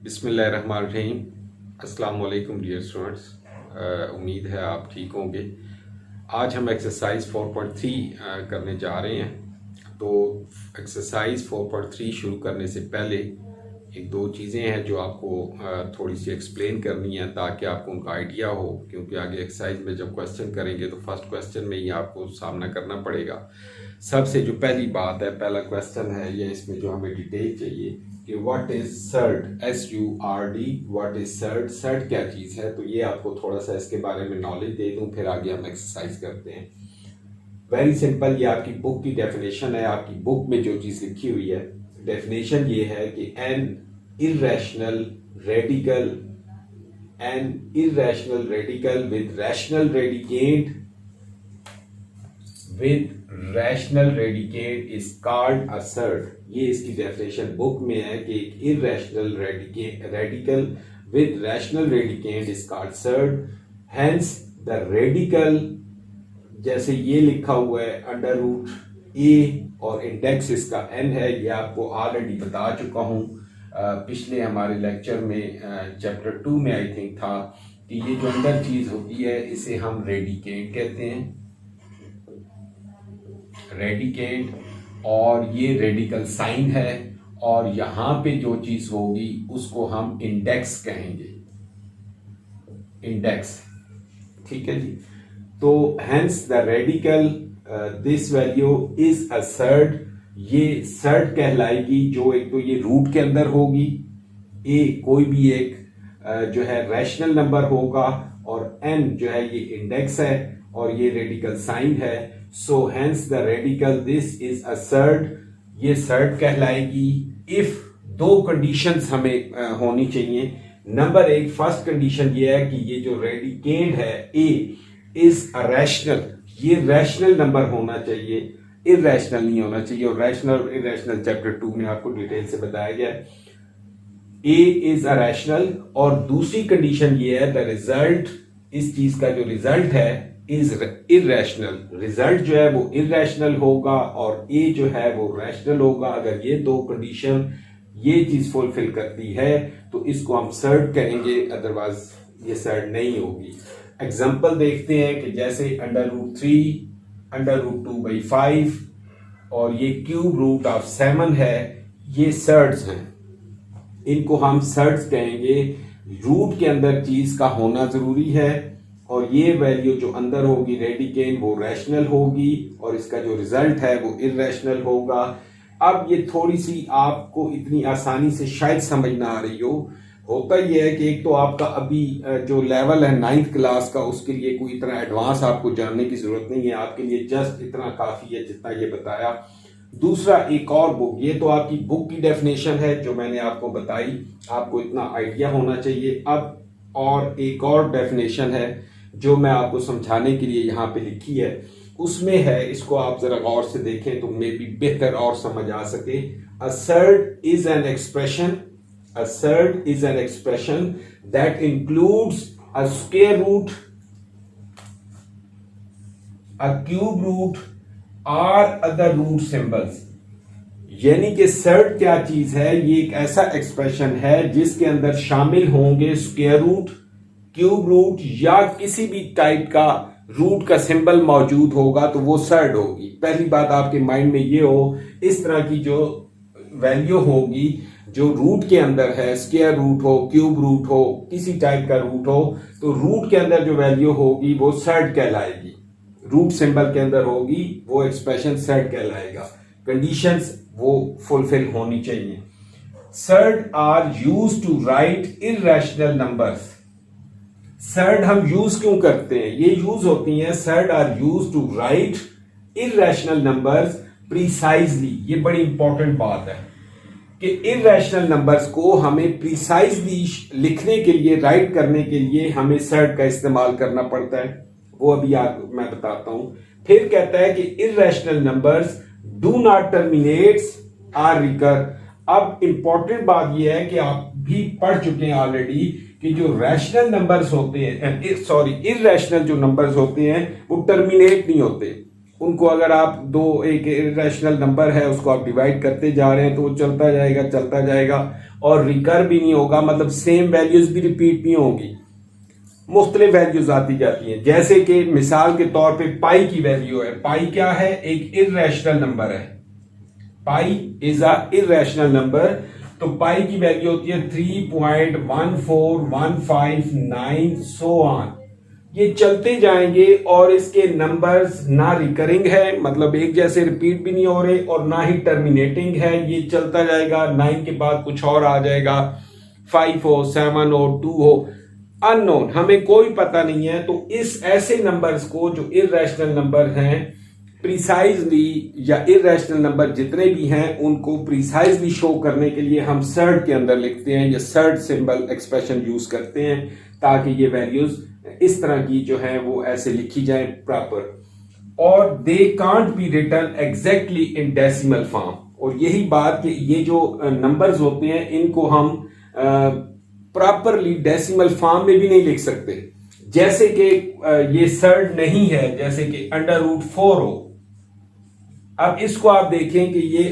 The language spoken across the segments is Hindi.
बिस्मिल्लाहिर्रहमानिर्रहीम। अस्सलाम वालेकुम डियर स्टूडेंट्स। उम्मीद है आप ठीक होंगे। आज हम एक्सरसाइज 4.3 करने जा रहे हैं। तो एक्सरसाइज 4.3 शुरू करने से पहले एक दो चीज़ें हैं जो आपको थोड़ी सी एक्सप्लेन करनी है ताकि आपको उनका आइडिया हो, क्योंकि आगे एक्सरसाइज में जब क्वेश्चन करेंगे तो फर्स्ट क्वेश्चन में ही आपको सामना करना पड़ेगा। सबसे जो पहली बात है, पहला क्वेश्चन है ये, इसमें जो हमें डिटेल चाहिए कि what is surd, SURD, what is surd, surd क्या चीज़ है। तो ये आपको थोड़ा सा इसके बारे में नॉलेज दे दूं, फिर आगे हम एक्सरसाइज करते हैं। वेरी सिंपल, ये आपकी बुक की डेफिनेशन है। आपकी बुक में जो चीज़ लिखी हुई है, डेफिनेशन ये है कि an irrational radical, an irrational radical with rational radicand, with rational radicand is called a surd. ये इसकी डेफिनेशन बुक में है कि एक irrational radical with rational radicand is called surd. Hence the radical, जैसे ये लिखा हुआ है अंडर रूट ए और इंडेक्स इसका n है, ये आपको ऑलरेडी बता चुका हूँ पिछले हमारे लेक्चर में, चैप्टर 2 में आई थिंक था कि ये जो अंदर चीज होती है इसे हम रेडिकेट कहते हैं, रेडिकेट। और ये रेडिकल साइन है, और यहां पे जो चीज होगी उसको हम इंडेक्स कहेंगे, इंडेक्स। ठीक है जी। तो hence the radical this value is a surd, ये सर्ड कहलाएगी। जो एक तो ये रूट के अंदर होगी, ए कोई भी एक जो है रैशनल नंबर होगा, और एन जो है ये इंडेक्स है, और ये रेडिकल साइन है। So hence the radical this is a surd, ये सर्ड कहलाएगी। इफ दो कंडीशंस हमें होनी चाहिए। नंबर एक, फर्स्ट कंडीशन ये है कि ये जो रेडिकेंड है ए इज अ रैशनल, ये रैशनल नंबर होना चाहिए, इरेशनल नहीं होना चाहिए। और रैशनल इरेशनल चैप्टर 2 में आपको डिटेल से बताया गया है। ए इज अ रैशनल। और दूसरी कंडीशन ये है द रिजल्ट, इस चीज का जो रिजल्ट है इज इरेशनल, रिजल्ट जो है वो इरेशनल होगा और ए जो है वो रैशनल होगा। अगर ये दो कंडीशन ये चीज फुलफिल करती है तो इसको हम सर्ड कहेंगे, अदरवाइज ये सर्ड नहीं होगी। एग्जाम्पल देखते हैं कि जैसे अंडर रूट 3, अंडर रूट 2/5 और ये क्यूब रूट ऑफ 7 है, ये सर्ड्स हैं, इनको हम सर्ड्स कहेंगे। रूट के अंदर चीज का होना जरूरी है, और ये वैल्यू जो अंदर होगी रेडिकेंड वो रैशनल होगी, और इसका जो रिजल्ट है वो इरेशनल होगा। अब ये थोड़ी सी आपको इतनी आसानी से शायद समझ ना आ रही हो। होता ये है कि एक तो आपका अभी जो लेवल है 9th क्लास का, उसके लिए कोई इतना एडवांस आपको जानने की जरूरत नहीं है, आपके लिए जस्ट इतना काफी है जितना ये बताया। दूसरा, एक और बुक, ये तो आपकी बुक की डेफिनेशन है जो मैंने आपको बताई, आपको इतना आइडिया होना चाहिए। अब और एक और डेफिनेशन है जो मैं आपको समझाने के लिए यहाँ पे लिखी है, उसमें है, इसको आप जरा गौर से देखें तो मे बी बेहतर और समझ आ सके। A surd is an expression, assert is an expression that includes a square root, a cube root or other root symbols। यानी कि सर्ड क्या चीज है, ये एक ऐसा एक्सप्रेशन है जिसके अंदर शामिल होंगे स्क्वायर रूट, क्यूब रूट या किसी भी टाइप का रूट का सिंबल मौजूद होगा तो वो सर्ड होगी। पहली बात आपके माइंड में ये हो, इस तरह की जो वैल्यू होगी जो रूट के अंदर है, स्क्वायर रूट हो, क्यूब रूट हो, किसी टाइप का रूट हो, तो रूट के अंदर जो वैल्यू होगी वो सर्ड कहलाएगी। रूट सिंबल के अंदर होगी वो एक्सप्रेशन सर्ड कहलाएगा। कंडीशंस वो फुलफिल होनी चाहिए। Surd are used to write irrational numbers. Surd हम यूज क्यों करते हैं, ये यूज होती हैं, surd are used to write irrational numbers precisely. ये बड़ी इंपॉर्टेंट बात है कि इरेशनल नंबर्स को हमें प्रिसाइजली लिखने के लिए, राइट करने के लिए हमें सर्ड का इस्तेमाल करना पड़ता है। वो अभी मैं बताता हूं। फिर कहता है कि irrational numbers do not terminates or recur. अब इंपॉर्टेंट बात यह है कि आप भी पढ़ चुके हैं ऑलरेडी कि जो रैशनल नंबर्स होते हैं, सॉरी इरेशनल जो नंबर्स होते हैं वो टर्मिनेट नहीं होते, उनको अगर आप दो एक इरेशनल नंबर है उसको आप डिवाइड करते जा रहे हैं तो वो चलता जाएगा और रिकर भी नहीं होगा, मतलब सेम वैल्यूज भी रिपीट नहीं होगी, मुख्तलिफ वैल्यूज आती जाती हैं। जैसे कि मिसाल के तौर पे पाई की वैल्यू है, पाई क्या है, एक इरेशनल नंबर है, pi is a irrational number. तो पाई की वैल्यू होती है 3.14159 सो ऑन। ये चलते जाएंगे और इसके नंबर्स ना रिकरिंग है, मतलब एक जैसे रिपीट भी नहीं हो रहे, और ना ही टर्मिनेटिंग है, ये चलता जाएगा। 9 के बाद कुछ और आ जाएगा, 5 हो, 7 हो, 2 हो, अननोन, हमें कोई पता नहीं है। तो इस ऐसे नंबर्स को जो इरेशनल नंबर हैं प्रिसाइजली, या इरेशनल नंबर जितने भी हैं उनको प्रिसाइजली शो करने के लिए हम सर्ड के अंदर लिखते हैं, या सर्ड सिंबल एक्सप्रेशन यूज करते हैं, ताकि ये वैल्यूज इस तरह की जो है वो ऐसे लिखी जाए प्रॉपर, और they can't be written exactly in decimal form. और यही बात कि ये जो नंबर्स होते हैं इनको हम प्रॉपरली डेसिमल फॉर्म में भी नहीं लिख सकते। जैसे कि ये सर्ड नहीं है, जैसे कि √4 हो, अब इसको आप देखें कि ये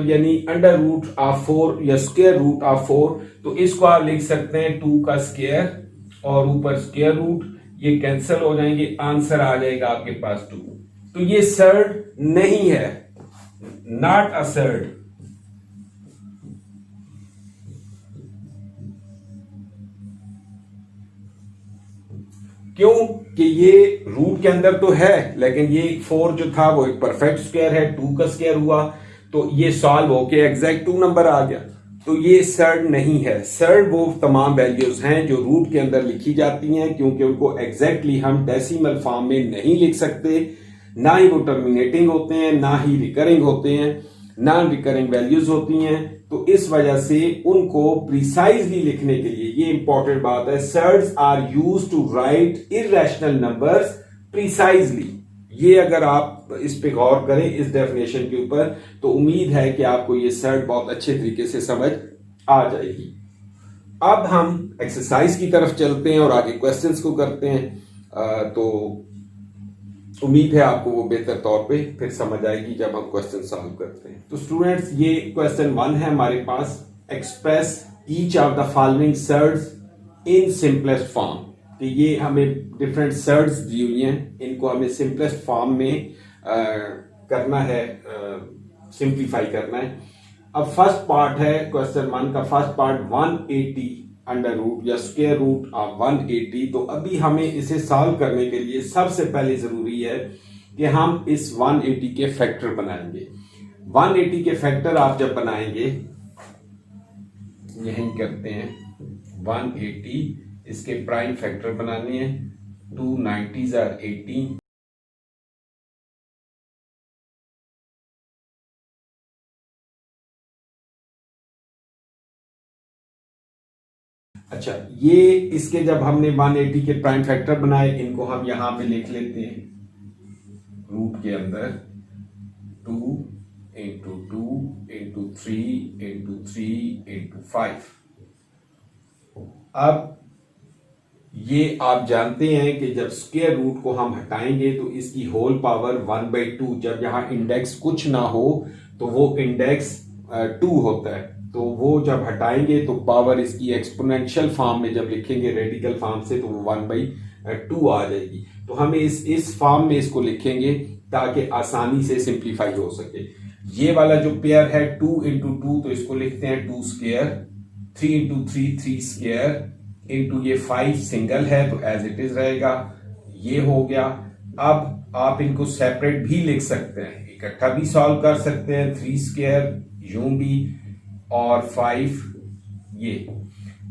यानी √4 या स्क्वायर रूट ऑफ 4, तो इसको आप लिख सकते हैं 2 का स्क्वायर और ऊपर स्क्वायर रूट, ये कैंसिल हो जाएंगे, आंसर आ जाएगा आपके पास 2। तो ये सर्ड नहीं है, नॉट अ सर्ड। क्यों कि ये रूट के अंदर तो है, लेकिन ये 4 जो था वो एक परफेक्ट स्क्वायर है, 2 का स्क्वायर हुआ तो ये सॉल्व होके एग्जैक्ट 2 नंबर आ गया। तो ये सर्ड नहीं है। सर्ड वो तमाम वैल्यूज हैं जो रूट के अंदर लिखी जाती हैं, क्योंकि उनको एग्जैक्टली हम डेसिमल फॉर्म में नहीं लिख सकते, ना ही वो टर्मिनेटिंग होते हैं, ना ही रिकरिंग होते हैं, नॉन रिकरिंग वैल्यूज होती हैं। तो इस वजह से उनको प्रिसाइजली लिखने के लिए, ये इंपॉर्टेंट बात है, surds are used to write irrational numbers precisely. ये अगर आप इस पे गौर करें इस डेफिनेशन के ऊपर, तो उम्मीद है कि आपको ये सर्ड बहुत अच्छे तरीके से समझ आ जाएगी। अब हम एक्सरसाइज की तरफ चलते हैं और आगे क्वेश्चंस को करते हैं। तो उम्मीद है आपको वो बेहतर तौर पे फिर समझ आएगी जब हम क्वेश्चन सॉल्व करते हैं। तो स्टूडेंट्स, ये क्वेश्चन 1 है हमारे पास, express each of the following surds in simplest form. तो ये हमें डिफरेंट सर्ड्स दी हुई हैं, इनको हमें सिंपलेस्ट फॉर्म में करना है, सिंप्लीफाई करना है। अब फर्स्ट पार्ट है क्वेश्चन 1 का, फर्स्ट पार्ट 180 अंडर रूट या स्क्वायर रूट ऑफ 180। तो अभी हमें इसे सॉल्व करने के लिए सबसे पहले जरूरी है कि हम इस 180 के फैक्टर बनाएंगे। 180 के फैक्टर आप जब बनाएंगे, यही करते हैं, 180 इसके प्राइम फैक्टर बनाने हैं, 2 90s are 18, अच्छा ये इसके जब हमने 180 के प्राइम फैक्टर बनाए, इनको हम यहां पे लिख लेते हैं रूट के अंदर 2 into 2 into 3 into 3 into 5। अब ये आप जानते हैं कि जब स्क्वायर रूट को हम हटाएंगे तो इसकी होल पावर 1/2, जब यहां इंडेक्स कुछ ना हो तो वो इंडेक्स 2 होता है, तो वो जब हटाएंगे तो पावर इसकी एक्सपोनेंशियल फॉर्म में जब लिखेंगे रेडिकल फॉर्म से, तो वो 1/2 आ जाएगी। तो हमें इस फॉर्म में इसको लिखेंगे ताकि आसानी से सिंप्लीफाई हो सके। ये वाला जो पेयर है 2 into 2, तो इसको लिखते हैं 2 स्क्वायर, 3 into 3 3 स्क्वायर, इंटू ये 5 सिंगल है तो एज इट इज रहेगा, ये हो गया। अब आप इनको सेपरेट भी लिख सकते हैं, इकट्ठा भी सॉल्व कर सकते हैं, 3 स्क्वायर यूं भी और 5 ये।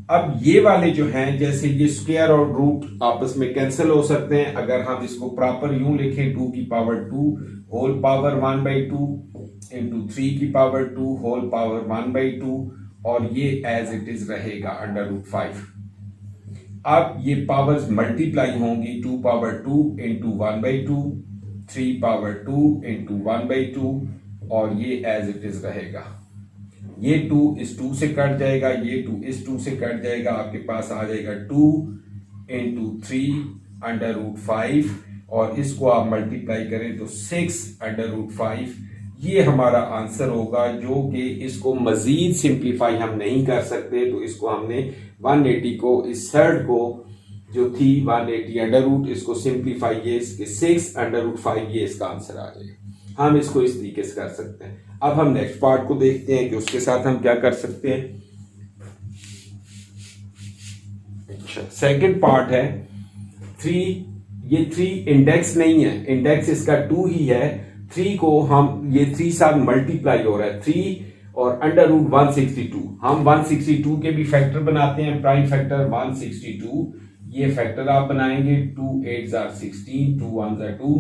अब ये वाले जो हैं, जैसे ये स्क्वायर और रूट आपस में कैंसिल हो सकते हैं, अगर हम इसको प्रॉपर यूं लिखें 2 की पावर 2 होल पावर 1/2 इंटू 3 की पावर 2 होल पावर 1/2, और ये एज इट इज रहेगा √5। अब ये पावर्स मल्टीप्लाई होंगी, 2 पावर 2 इंटू 1/2, 3 पावर 2 इंटू 1/2, और ये एज इट इज रहेगा। ये 2 इस 2 से कट जाएगा, ये 2 इस 2 से कट जाएगा, आपके पास आ जाएगा 2 इंटू 3 √5, और इसको आप मल्टीप्लाई करें तो 6√5, ये हमारा आंसर होगा, जो कि इसको मजीद सिंप्लीफाई हम नहीं कर सकते, तो इसको हमने 180 को, इस थर्ड को जो थी 180 अंडर रूट, इसको सिंप्लीफाई, ये इसके 6√5, ये इसका आंसर आ जाएगा। हम इसको इस तरीके से कर सकते हैं। अब हम नेक्स्ट पार्ट को देखते हैं कि उसके साथ हम क्या कर सकते हैं। अच्छा, सेकंड पार्ट है 3, ये 3 इंडेक्स नहीं है, इंडेक्स इसका 2 ही है। 3 को हम, ये 3 साथ मल्टीप्लाई हो रहा है, 3 और अंडर रूट 162, हम 162 के भी फैक्टर बनाते हैं, प्राइम फैक्टर 162, ये फैक्टर आप बनाएंगे, 2 8s are 16, 2 1s are 2,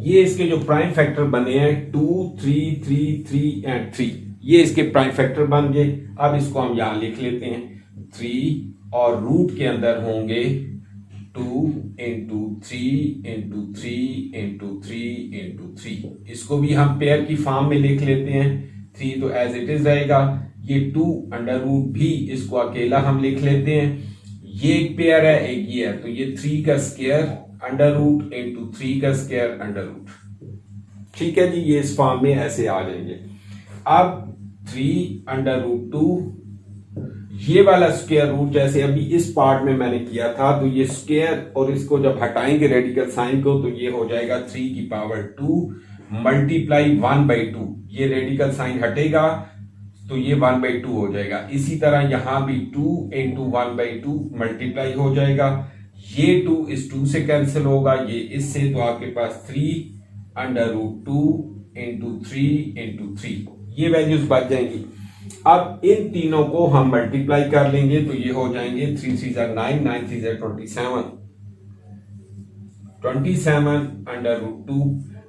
ये इसके जो प्राइम फैक्टर बने हैं 2 3 3 3 एंड 3, ये इसके प्राइम फैक्टर बन गए। अब इसको हम यहां लिख लेते हैं 3, और रूट के अंदर होंगे 2 इंटू 3 इंटू 3 इंटू 3 इंटू 3, इसको भी हम पेयर की फॉर्म में लिख लेते हैं। 3 तो एज इट इज रहेगा, ये 2 अंडर रूट भी इसको अकेला हम लिख लेते हैं, ये एक पेयर है, एक ये है, तो ये 3 का स्क्वायर अंडर रूट इंटू 3 का स्क्वायर अंडर रूट। ठीक है जी, ये इस फॉर्म में ऐसे आ जाएंगे। अब 3 अंडर रूट 2, ये वाला स्क्वायर रूट जैसे अभी इस पार्ट में मैंने किया था, तो ये स्क्वायर और इसको जब हटाएंगे रेडिकल साइन को, तो ये हो जाएगा 3 की पावर 2 मल्टीप्लाई 1/2, ये रेडिकल साइन हटेगा तो ये 1/2 हो जाएगा। इसी तरह यहां भी 2 इंटू 1/2 मल्टीप्लाई हो जाएगा, ये 2 इस 2 से कैंसिल होगा, ये इससे, तो आपके पास 3 अंडर रूट 2 इंटू 3 इंटू 3, ये वैल्यूज बच जाएंगी। अब इन तीनों को हम मल्टीप्लाई कर लेंगे, तो ये हो जाएंगे 3 3s are 9, 9 3s are 27, 27 under root 2,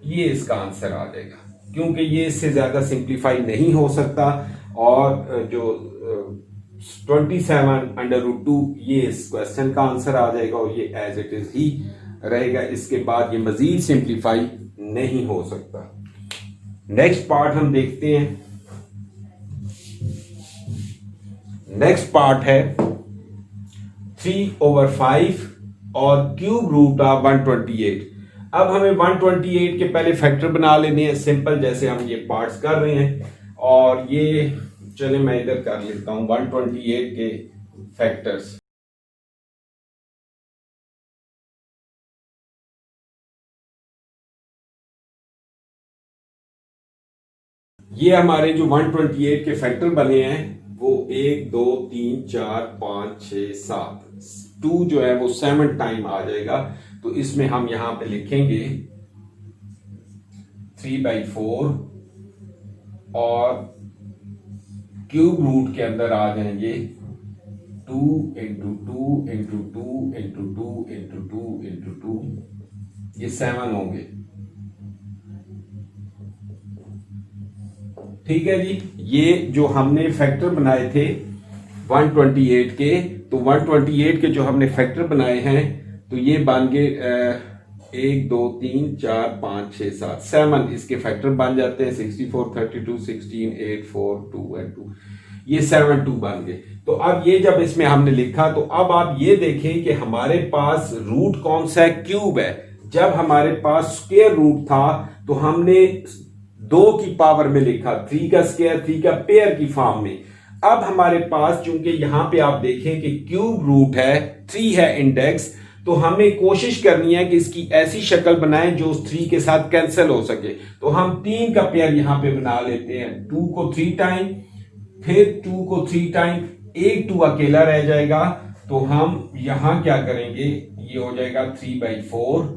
ये इसका आंसर आ जाएगा, क्योंकि ये इससे ज्यादा सिंप्लीफाई नहीं हो सकता, और जो 27 अंडर रूट 2, ये इस क्वेश्चन का आंसर आ जाएगा, और ये एज इट इज ही रहेगा, इसके बाद ये मजीद सिंप्लीफाई नहीं हो सकता। नेक्स्ट पार्ट हम देखते हैं। नेक्स्ट पार्ट है 3/5 और क्यूब रूट ऑफ 128। अब हमें 128 के पहले फैक्टर बना लेने हैं, सिंपल, जैसे हम ये पार्ट्स कर रहे हैं, और ये चले मैं इधर कर लेता हूं 128 के फैक्टर्स। ये हमारे जो 128 के फैक्टर बने हैं वो 1 2 3 4 5 6 7, 2 जो है वो 7 टाइम आ जाएगा, तो इसमें हम यहां पे लिखेंगे 3/4, और क्यूब रूट के अंदर आ जाएंगे 2 into 2 into 2 into 2 into 2 into 2, ये 7 होंगे। ठीक है जी, ये जो हमने फैक्टर बनाए थे 128 के, तो 128 के जो हमने फैक्टर बनाए हैं, तो ये बन गए 1 2 3 4 5 6 7, 7 इसके फैक्टर बन जाते हैं, 64 32 16 8 4 2 and 2, ये 7 2 बन गए। तो अब ये जब इसमें हमने लिखा, तो अब आप ये देखें कि हमारे पास रूट कौन सा है, क्यूब है। जब हमारे पास स्क्वायर रूट था तो हमने 2 की पावर में लिखा, 3 का स्क्वायर, 3 का पेयर की फॉर्म में। अब हमारे पास चूंकि यहां पे आप देखें कि क्यूब रूट है, 3 है इंडेक्स, तो हमें कोशिश करनी है कि इसकी ऐसी शक्ल बनाएं जो 3 के साथ कैंसिल हो सके। तो हम 3 का पेयर यहां पे बना लेते हैं, 2 को 3 टाइम, फिर 2 को 3 टाइम, एक 2 अकेला रह जाएगा, तो हम यहां क्या करेंगे, ये हो जाएगा 3/4,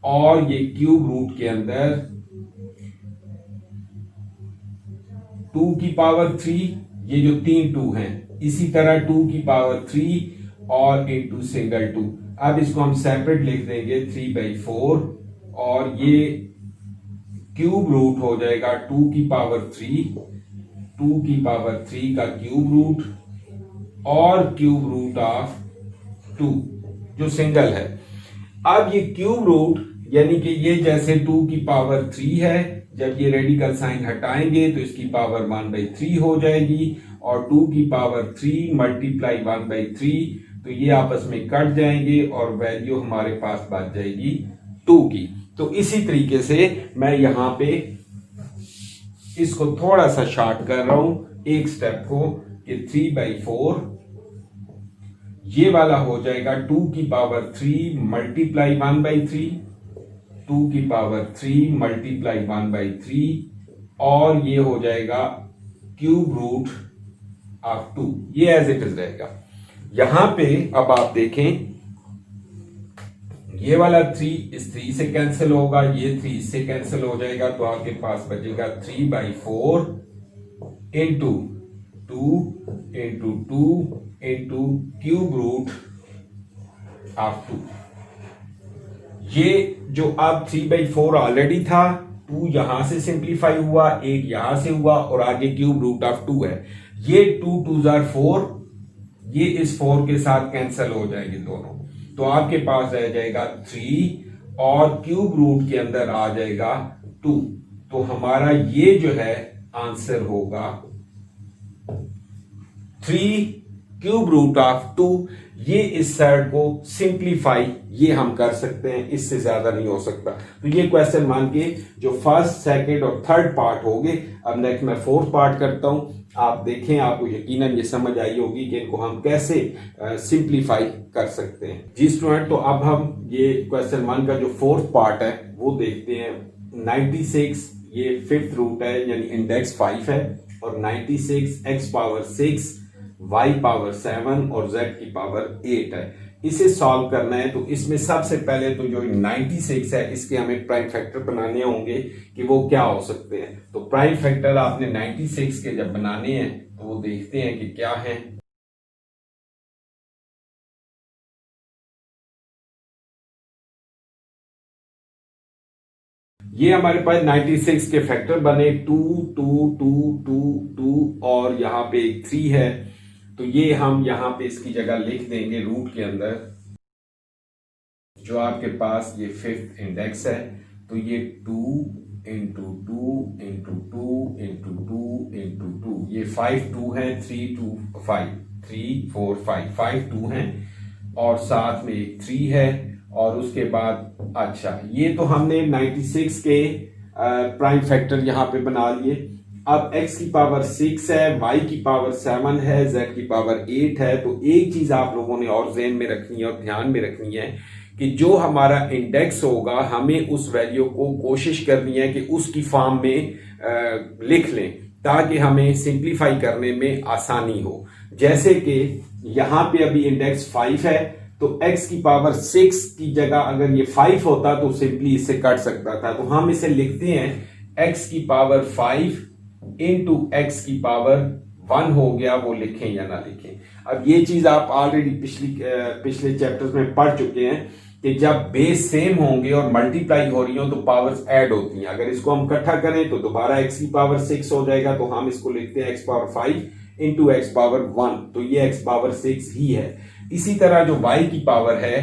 और ये क्यूब रूट के अंदर 2 की पावर 3, ये जो 3 2 हैं, इसी तरह 2 की पावर 3 और इंटू सिंगल 2। अब इसको हम सेपरेट लिख देंगे 3/4, और ये क्यूब रूट हो जाएगा 2 की पावर 3, 2 की पावर 3 का क्यूब रूट, और क्यूब रूट ऑफ 2 जो सिंगल है। अब ये क्यूब रूट यानी कि ये जैसे 2 की पावर 3 है, जब ये रेडिकल साइन हटाएंगे तो इसकी पावर 1/3 हो जाएगी, और 2 की पावर 3 मल्टीप्लाई 1/3, तो ये आपस में कट जाएंगे और वैल्यू हमारे पास बच जाएगी 2 की। तो इसी तरीके से मैं यहां पे इसको थोड़ा सा शॉर्ट कर रहा हूं एक स्टेप को कि 3/4 ये वाला हो जाएगा 2 की पावर 3 मल्टीप्लाई 1/3, 2 की पावर 3 मल्टीप्लाई 1/3 और ये हो जाएगा क्यूब रूट ऑफ 2। ये एज इट इज रहेगा। यहां पे अब आप देखें ये वाला 3 इस 3 से कैंसिल होगा, ये 3 इससे कैंसिल हो जाएगा, तो आपके पास बचेगा 3/4 into 2 into 2 into cube root of 2। ये जो अब 3/4 ऑलरेडी था, 2 यहां से सिंप्लीफाई हुआ, एक यहां से हुआ और आगे क्यूब रूट ऑफ 2 है। ये 2 2 4, ये इस 4 के साथ कैंसिल हो जाएंगे दोनों, तो आपके पास रह जाएगा 3 और क्यूब रूट के अंदर आ जाएगा 2। तो हमारा ये जो है आंसर होगा 3 क्यूब रूट ऑफ 2। ये इस साइड को सिंप्लीफाई ये हम कर सकते हैं, इससे ज्यादा नहीं हो सकता। तो ये क्वेश्चन मान के जो फर्स्ट सेकंड और थर्ड पार्ट हो गए। अब नेक्स्ट मैं फोर्थ पार्ट करता हूं। आप देखें, आपको यकीनन ये समझ आई होगी कि इनको हम कैसे सिंप्लीफाई कर सकते हैं। जी स्टूडेंट, तो अब हम ये क्वेश्चन वन का जो फोर्थ पार्ट है वो देखते हैं। 96 ये फिफ्थ रूट है, यानी इंडेक्स 5 है, और 96 x पावर 6 y पावर 7 और z की पावर 8 है। इसे सॉल्व करना है, तो इसमें सबसे पहले तो जो 96 है इसके हमें प्राइम फैक्टर बनाने होंगे कि वो क्या हो सकते हैं। तो प्राइम फैक्टर आपने 96 के जब बनाने हैं तो वो देखते हैं कि क्या है। ये हमारे पास 96 के फैक्टर बने 2 2 2 2 2 और यहाँ पे 3 है, तो ये हम यहाँ पे इसकी जगह लिख देंगे रूट के अंदर। जो आपके पास ये फिफ्थ इंडेक्स है, तो ये 2 इंटू 2 इंटू 2 इंटू 2 इंटू 2, ये 5 2 है, 3 2 5 3 4 5 2 हैं और साथ में एक 3 है। और उसके बाद अच्छा, ये तो हमने 96 के प्राइम फैक्टर यहाँ पे बना लिए। अब x की पावर 6 है, y की पावर 7 है, z की पावर 8 है। तो एक चीज आप लोगों ने और ज़हन में रखनी है और ध्यान में रखनी है कि जो हमारा इंडेक्स होगा हमें उस वैल्यू को कोशिश करनी है कि उसकी फॉर्म में लिख लें, ताकि हमें सिंप्लीफाई करने में आसानी हो। जैसे कि यहाँ पे अभी इंडेक्स 5 है, तो x की पावर 6 की जगह अगर ये 5 होता तो सिंपली इससे कट सकता था। तो हम इसे लिखते हैं x की पावर 5 इंटू x की पावर 1 हो गया, वो लिखें या ना लिखें। अब ये चीज आप ऑलरेडी पिछले चैप्टर्स में पढ़ चुके हैं कि जब बेस सेम होंगे और मल्टीप्लाई हो रही हो तो पावर्स ऐड होती हैं। अगर इसको हम इकट्ठा करें तो दोबारा x की पावर 6 हो जाएगा, तो हम इसको लिखते हैं x power 5 into x power 1, तो ये x पावर 6 ही है। इसी तरह जो y की पावर है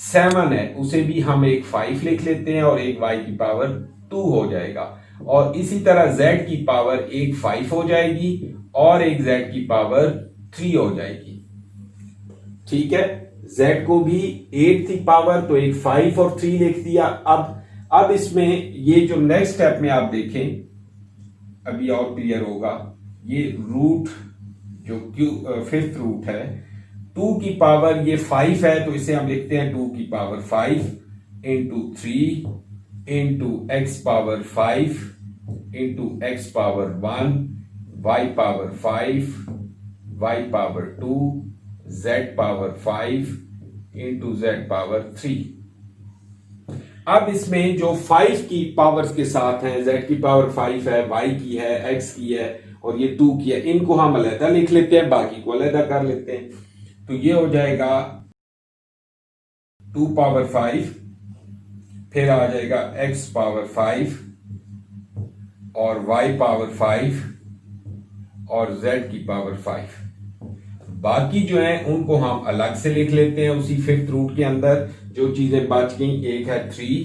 7 है, उसे भी हम एक 5 लिख लेते हैं और एक y की पावर 2 हो जाएगा। और इसी तरह z की पावर एक 5 हो जाएगी और एक z की पावर 3 हो जाएगी। ठीक है, z को भी 8 थी पावर, तो एक 5 और 3 लिख दिया। अब इसमें ये जो नेक्स्ट स्टेप में आप देखें, अभी और क्लियर होगा। ये रूट जो फिफ्थ रूट है, 2 की पावर ये 5 है, तो इसे हम लिखते हैं 2 की power 5 into 3 into x power 5 into x power 1, y power 5, y power 2, z power 5 into z power 3। अब इसमें जो 5 की पावर्स के साथ हैं, z की पावर 5 है, y की है, x की है और ये 2 की है, इनको हम अलग लिख लेते हैं, बाकी को अलग कर लेते हैं। तो ये हो जाएगा 2 पावर 5, फिर आ जाएगा x पावर 5 और y पावर 5 और z की पावर 5। बाकी जो है उनको हम अलग से लिख लेते हैं उसी फिफ्थ रूट के अंदर। जो चीजें बच गई, एक है 3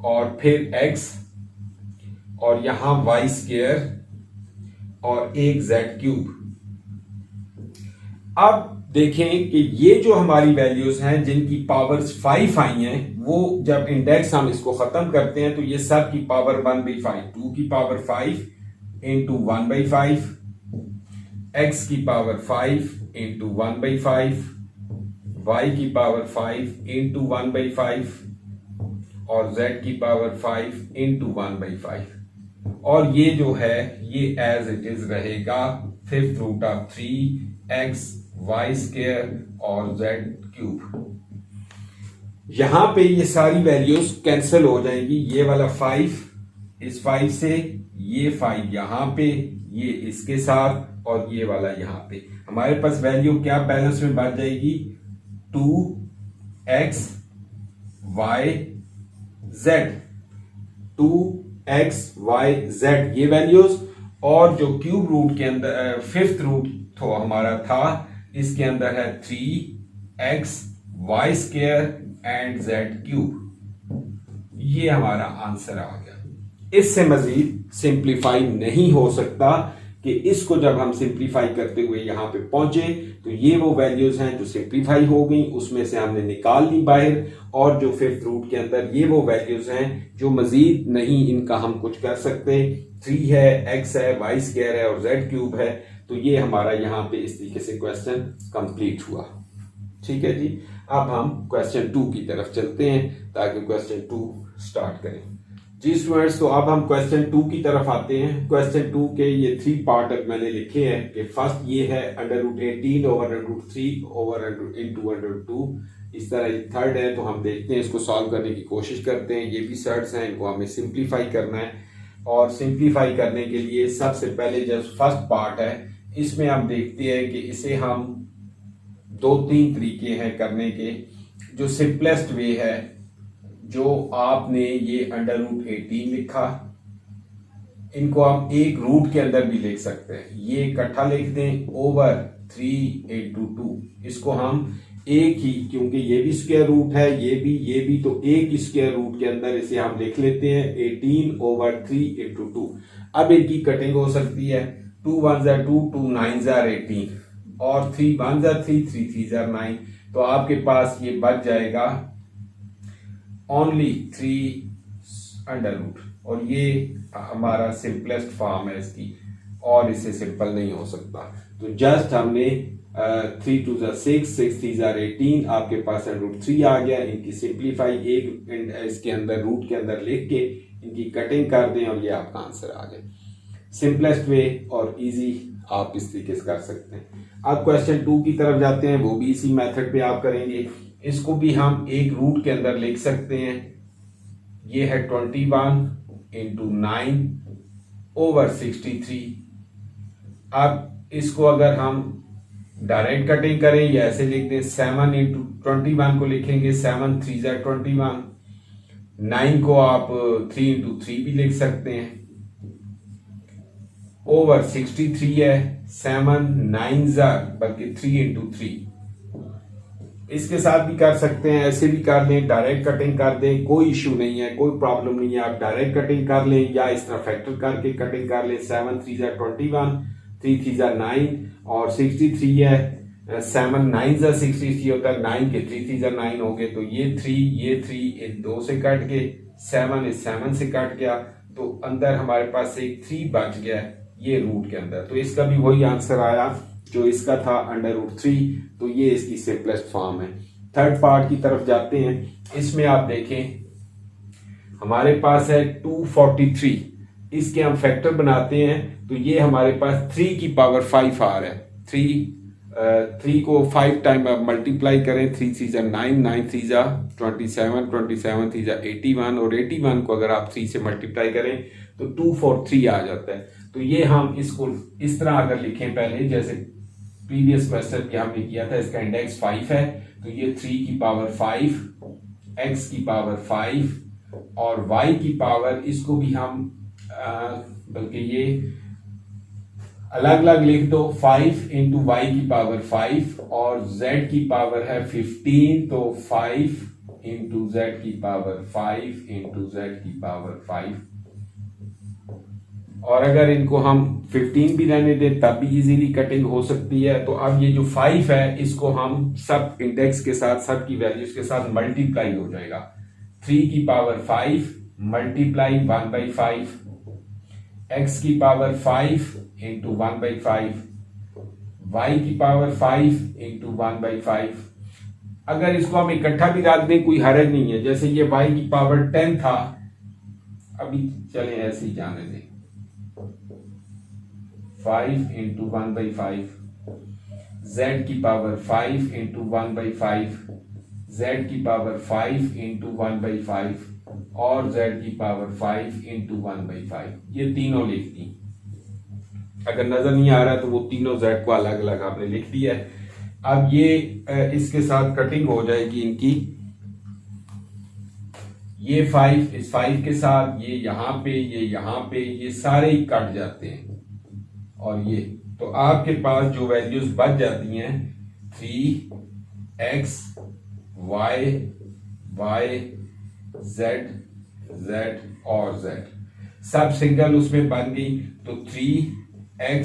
और फिर x और यहां y स्क्वायर और एक z क्यूब। अब देखें कि ये जो हमारी वैल्यूज हैं जिनकी पावर्स 5 आई हैं, वो जब इंडेक्स हम इसको खत्म करते हैं तो ये सब की पावर 1/5, 2 की पावर 5 इंटू 1/5, x की पावर 5 इंटू 1/5, y की पावर 5 इंटू 1/5 और z की पावर 5 इंटू 1/5। और ये जो है ये एज इट इज रहेगा 5th root of 3x y square और z क्यूब। यहां पे ये सारी वैल्यूज कैंसिल हो जाएंगी, ये वाला 5 इस 5 से, ये 5 यहां पे, ये इसके साथ और ये वाला यहां पे। हमारे पास वैल्यू क्या बैलेंस में बच जाएगी, 2x y z, 2x y z ये वैल्यूज। और जो क्यूब रूट के अंदर 5th रूट तो हमारा था, इसके अंदर है 3x y square and z cube. ये हमारा आंसर आ गया। इससे मजीद सिंप्लीफाई नहीं हो सकता कि इसको जब हम सिंप्लीफाई करते हुए यहां पे पहुंचे तो ये वो वैल्यूज हैं जो सिंप्लीफाई हो गई, उसमें से हमने निकाल ली बाहर। और जो 5th रूट के अंदर ये वो वैल्यूज हैं जो मजीद नहीं इनका हम कुछ कर सकते। 3 है, x है, y स्क्वायर है और z क्यूब है। तो ये हमारा यहाँ पे इस तरीके से क्वेश्चन कंप्लीट हुआ। ठीक है जी, अब हम क्वेश्चन 2 की तरफ चलते हैं ताकि क्वेश्चन 2 स्टार्ट करें। जी स्टूडेंट्स, तो अब हम क्वेश्चन 2 की तरफ आते हैं। क्वेश्चन 2 के ये 3 पार्ट मैंने लिखे हैं कि फर्स्ट ये है √18 ओवर √3 ओवर इंटू √2, इस तरह थर्ड है। तो हम देखते हैं इसको सॉल्व करने की कोशिश करते हैं। ये भी सर्ट्स हैं, इनको हमें सिंप्लीफाई करना है। और सिंप्लीफाई करने के लिए सबसे पहले जो फर्स्ट पार्ट है इसमें हम देखते हैं कि इसे हम 2-3 तरीके हैं करने के। जो सिंपलेस्ट वे है, जो आपने ये √18 लिखा, इनको हम एक रूट के अंदर भी लिख सकते हैं। ये इकट्ठा लिख दें ओवर 3 इंटू 2। इसको हम एक ही, क्योंकि ये भी स्क्वायर रूट है, ये भी, तो एक ही स्क्वायर रूट के अंदर इसे हम लिख लेते हैं 18 ओवर 3 इंटू 2। अब इनकी कटिंग हो सकती है, 2 1 2, 2 9 18 और 3 1 3, 3 3 9। तो आपके पास ये बच जाएगा ओनली 3 अंडर रूट। और ये हमारा सिंपलेस्ट फॉर्म है इसकी, और इससे सिंपल नहीं हो सकता। तो जस्ट हमने 3 2 6, 6 3 18, आपके पास √3 आ गया। इनकी सिंप्लीफाई एक इसके अंदर रूट के अंदर लिख के इनकी कटिंग कर दें और ये आपका आंसर आ गया। सिंपलेस्ट वे और इजी आप इस तरीके से कर सकते हैं। अब क्वेश्चन 2 की तरफ जाते हैं, वो भी इसी मेथड पे आप करेंगे। इसको भी हम एक रूट के अंदर लिख सकते हैं। ये है 21 इंटू 9 ओवर 63। अब इसको अगर हम डायरेक्ट कटिंग करें या ऐसे लिख दें, 7 इंटू 21 को लिखेंगे 7 3 21। 9 को आप 3 इंटू 3 भी लिख सकते हैं, ओवर 63 है। 7 9 बल्कि 3 इंटू 3। इसके साथ भी कर सकते हैं, ऐसे भी कर लें, डायरेक्ट कटिंग कर दें, कोई इशू नहीं है, कोई प्रॉब्लम नहीं है। आप डायरेक्ट कटिंग कर लें या इस तरह फैक्टर करके कटिंग कर लें। 7 3 21, 3 3 9 और 63 है। 7 9 63 होता है, 9 के 3 3 9 हो गए। तो ये 3 इन 2 से कट के, 7 इस 7 से कट गया, तो अंदर हमारे पास एक 3 बच गया ये रूट के अंदर। तो इसका भी वही आंसर आया जो इसका था √3। तो ये इसकी सिंपलेस्ट फॉर्म है। थर्ड पार्ट की तरफ जाते हैं। इसमें आप देखें हमारे पास है 243, इसके हम फैक्टर बनाते हैं तो ये हमारे पास 3 की पावर 5 आ रहा है। 3 को 5 टाइम आप मल्टीप्लाई करें, 3 3 9, 9 3 27, 27 3 81 और 81 को अगर आप 3 से मल्टीप्लाई करें तो 243 आ जाता है। तो ये हम इसको इस तरह अगर लिखें, पहले जैसे प्रीवियस क्वेश्चन पे हमने किया था, इसका इंडेक्स 5 है तो ये 3 की पावर 5, x की पावर 5 और y की पावर, इसको भी हम बल्कि ये अलग अलग लिख दो, 5 इंटू y की पावर 5 और z की पावर है 15, तो 5 इंटू z की पावर 5 इंटू z की पावर 5 और अगर इनको हम 15 भी रहने दें तब भी इजीली कटिंग हो सकती है। तो अब ये जो 5 है इसको हम सब इंडेक्स के साथ, सब की वैल्यूज के साथ मल्टीप्लाई हो जाएगा। 3 की पावर 5 मल्टीप्लाई 1/5, x की पावर 5 इंटू 1/5, y की पावर 5 इंटू 1/5। अगर इसको हम इकट्ठा भी रख दें कोई हर्ज नहीं है, जैसे ये y की पावर 10 था, अभी चले ऐसे ही जाने दें, 5 इंटू 1/5, z की पावर 5 इंटू 1/5, z की पावर 5 इंटू 1/5 और z की पावर 5 इंटू 1/5, ये तीनों लिख दी। अगर नजर नहीं आ रहा तो वो तीनों z को अलग अलग आपने लिख दिया है। अब ये इसके साथ कटिंग हो जाएगी इनकी, ये 5 इस 5 के साथ, ये यहाँ पे, ये यहाँ पे, ये सारे ही कट जाते हैं। और ये तो आपके पास जो वैल्यूज बच जाती हैं 3x y y z z और z, सब सिंगल उसमें बन गई। तो 3x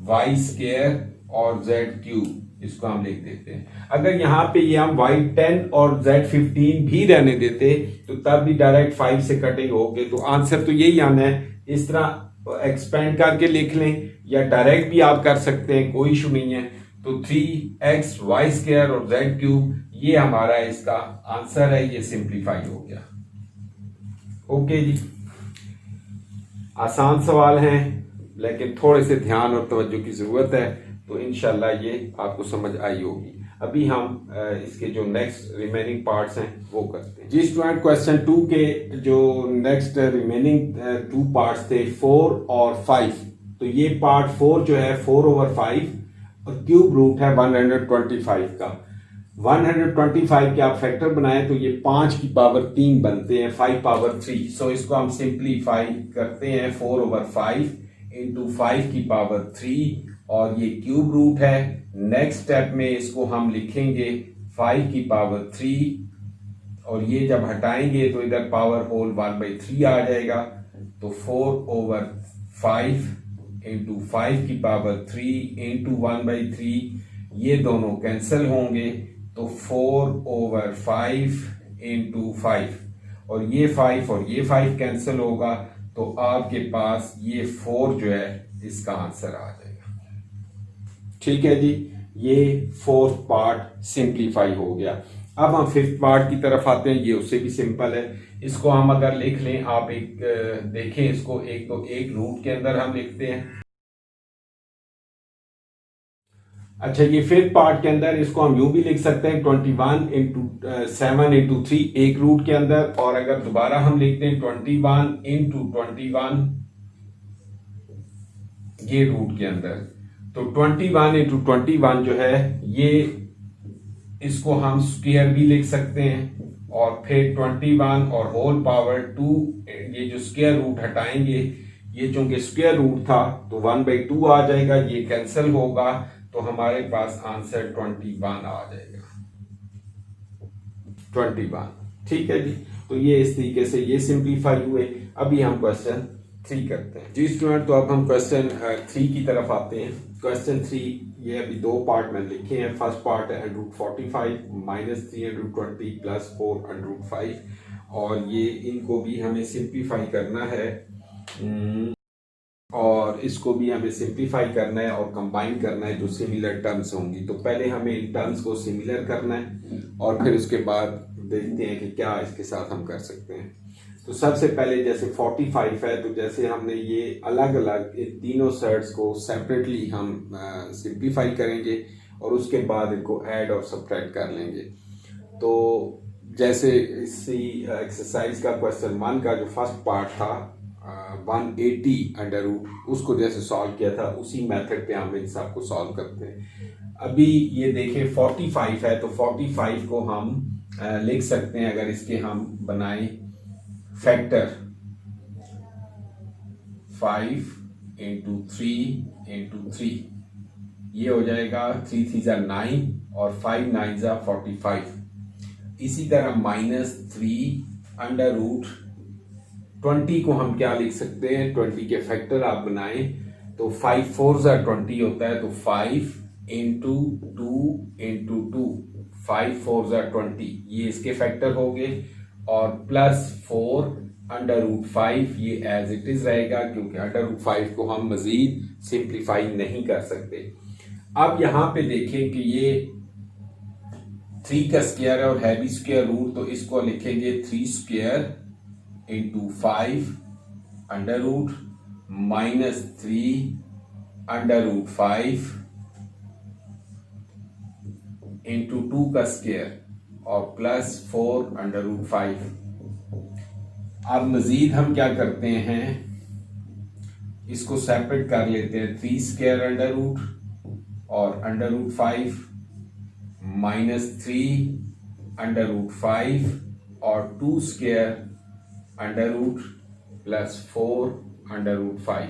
y स्क्वायर और z क्यूब, इसको हम लिख देते हैं। अगर यहाँ पे ये हम y10 और z15 भी रहने देते तो तब भी डायरेक्ट 5 से कटिंग होगी। तो आंसर तो यही आना है। इस तरह एक्सपेंड करके लिख लें या डायरेक्ट भी आप कर सकते हैं, कोई इशू नहीं है। तो 3x y स्क्वायर और z क्यूब ये हमारा इसका आंसर है, ये सिंप्लीफाई हो गया। ओके जी, आसान सवाल हैं लेकिन थोड़े से ध्यान और तवज्जो की जरूरत है, तो इंशाल्लाह ये आपको समझ आई होगी। अभी हम इसके जो नेक्स्ट रिमेनिंग पार्ट्स हैं वो करते हैं जी। स्टूडेंट, क्वेश्चन 2 के जो नेक्स्ट रिमेनिंग 2 पार्ट्स थे 4 और 5, तो ये पार्ट 4 जो है 4/5 और क्यूब रूट है 125 का। 125 के आप फैक्टर बनाए तो ये 5 की पावर 3 बनते हैं, 5 पावर 3। सो इसको हम सिंप्लीफाई करते हैं 4/5 इंटू 5 की पावर 3 और ये क्यूब रूट है। नेक्स्ट स्टेप में इसको हम लिखेंगे 5 की पावर 3 और ये जब हटाएंगे तो इधर पावर होल 1/3 आ जाएगा। तो 4/5 इंटू 5 की पावर 3 इंटू 1/3, ये दोनों कैंसिल होंगे। तो 4/5 इंटू 5 और ये 5 कैंसिल होगा। तो आपके पास ये 4 जो है इसका आंसर आ जाएगा। ठीक है जी, ये 4th पार्ट सिंप्लीफाई हो गया। अब हम 5th पार्ट की तरफ आते हैं, ये उससे भी सिंपल है। इसको हम अगर लिख लें, आप एक देखें इसको, एक तो एक रूट के अंदर हम लिखते हैं। अच्छा, ये 5th पार्ट के अंदर इसको हम यूं भी लिख सकते हैं 21 इंटू 7 इंटू 3 एक रूट के अंदर, और अगर दोबारा हम लिखते हैं 21 इंटू 21 ये रूट के अंदर, तो 21 इंटू 21 जो है ये, इसको हम स्क्वायर भी लिख सकते हैं। और फिर 21 और होल पावर 2, ये जो स्क्वायर रूट हटाएंगे, ये चूंकि स्क्वायर रूट था तो 1/2 आ जाएगा, ये कैंसिल होगा। तो हमारे पास आंसर 21 आ जाएगा, 21। ठीक है जी, तो ये इस तरीके से ये सिंप्लीफाई हुए। अभी हम क्वेश्चन 3 करते हैं जी स्टूडेंट। तो अब हम क्वेश्चन 3 की तरफ आते हैं। क्वेश्चन 3, ये अभी 2 पार्ट में लिखे हैं। फर्स्ट पार्ट है √45 माइनस 320 प्लस 4√5, और ये इनको भी हमें सिंप्लीफाई करना है, और इसको भी हमें सिंप्लीफाई करना है और कंबाइन करना है जो सिमिलर टर्म्स होंगी। तो पहले हमें इन टर्म्स को सिमिलर करना है और फिर उसके बाद देखते हैं कि क्या इसके साथ हम कर सकते हैं। तो सबसे पहले जैसे 45 है, तो जैसे हमने ये अलग अलग तीनों सेट्स को सेपरेटली हम सिंप्लीफाई करेंगे और उसके बाद इनको ऐड और सब्ट्रैक्ट कर लेंगे। तो जैसे इसी एक्सरसाइज का क्वेश्चन 1 का जो फर्स्ट पार्ट था 180 अंडर रूट, उसको जैसे सॉल्व किया था उसी मेथड पे हम इन सब को सॉल्व करते हैं। अभी ये देखें 45 है, तो 45 को हम लिख सकते हैं, अगर इसके हम बनाएं फैक्टर 5 इंटू 3 इंटू 3, ये हो जाएगा 3 3 जा 9 और 5 9 जा 45। इसी तरह -3 अंडर रूट 20 को हम क्या लिख सकते हैं, 20 के फैक्टर आप बनाएं तो 5 4 20 होता है, तो 5 इंटू 2 5 4 20, ये इसके फैक्टर हो गए, और प्लस 4 अंडर रूट 5, ये एज इट इज रहेगा क्योंकि अंडर रूट 5 को हम मजीद सिंप्लीफाई नहीं कर सकते। अब यहां पे देखें कि ये 3 का स्क्वायर है और है भी स्क्वायर रूट, तो इसको लिखेंगे 3 square into 5 under root minus 3 under root 5 into 2 का स्क्वायर और प्लस 4 अंडर रूट 5। अब मजीद हम क्या करते हैं, इसको सेपरेट कर लेते हैं, 3 स्क्वायर अंडर रूट और under root 5 minus 3 under root 5 और 2 square under root plus 4 under root 5।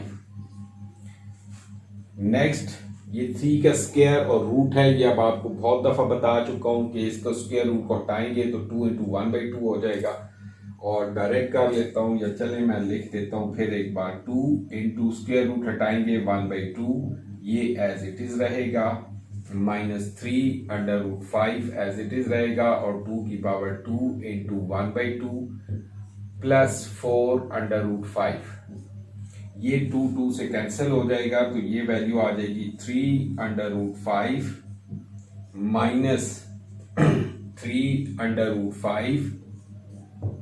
Next ये 3 का स्क्वायर और रूट है, ये अब आपको बहुत दफा बता चुका हूं कि इसको स्क्वायर रूट को हटाएंगे तो 2 इंटू 1/2 हो जाएगा, और डायरेक्ट कर लेता हूं, या चले मैं लिख देता हूं फिर एक बार, 2 इंटू स्क्वायर रूट हटाएंगे 1/2, ये एज इट इज रहेगा, minus 3 under root 5 as it is रहेगा, और 2 की power 2 into 1/2 plus 4 under root 5, ये 2 से कैंसिल हो जाएगा, तो ये वैल्यू आ जाएगी 3 under root 5 minus 3 under root 5,